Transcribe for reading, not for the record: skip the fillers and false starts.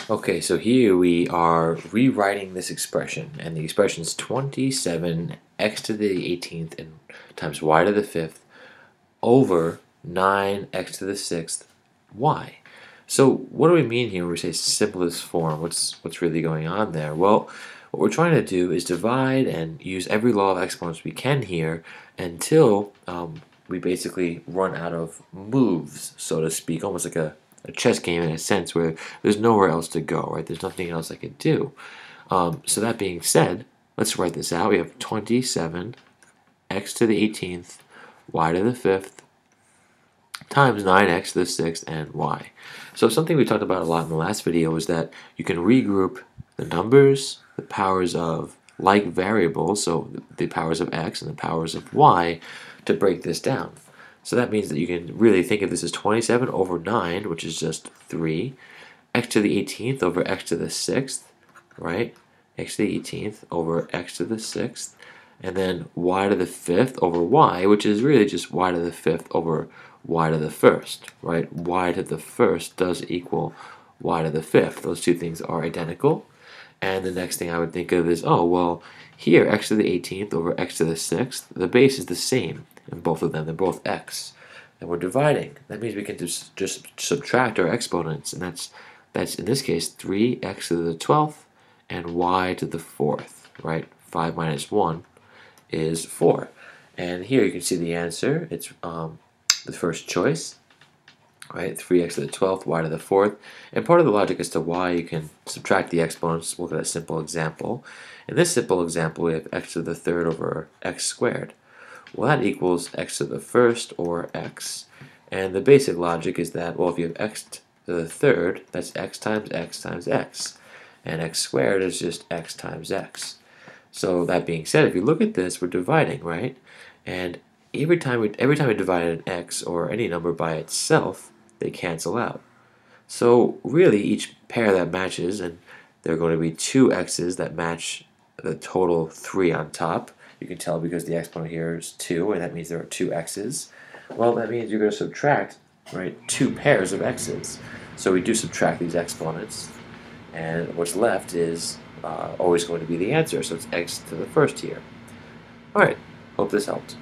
Okay, so here we are rewriting this expression, and the expression is 27 x to the 18th and times y to the 5th over 9 x to the 6th y. So what do we mean here when we say simplest form? What's really going on there? Well, what we're trying to do is divide and use every law of exponents we can here until we basically run out of moves, so to speak, almost like a chess game in a sense where there's nowhere else to go, right? There's nothing else I could do. So that being said, let's write this out. We have 27 x to the 18th, y to the 5th, times 9x to the 6th, and y. So something we talked about a lot in the last video was that you can regroup the numbers, the powers of like variables, so the powers of x and the powers of y, to break this down. So that means that you can really think of this as 27 over 9, which is just 3, x to the 18th over x to the 6th, right? X to the 18th over x to the 6th, and then y to the 5th over y, which is really just y to the 5th over y to the 1st, right? Y to the 1st does equal y to the 5th. Those two things are identical. And the next thing I would think of is, oh, well, here, x to the 18th over x to the 6th, the base is the same in both of them. They're both x. And we're dividing. That means we can just subtract our exponents. And that's in this case, 3x to the 12th and y to the 4th, right? 5 minus 1 is 4. And here you can see the answer. It's the first choice, right? 3x to the 12th, y to the 4th. And part of the logic as to why you can subtract the exponents, look at a simple example. In this simple example, we have x to the 3rd over x squared. Well, that equals x to the 1st, or x. And the basic logic is that, well, if you have x to the 3rd, that's x times x times x. And x squared is just x times x. So that being said, if you look at this, we're dividing, right? And every time we divide an x or any number by itself, they cancel out. So really, each pair that matches, and there are going to be two x's that match the total 3 on top. You can tell because the exponent here is 2, and that means there are two x's. Well, that means you're going to subtract, right, two pairs of x's. So we do subtract these exponents, and what's left is always going to be the answer. So it's x to the 1st here. All right, hope this helped.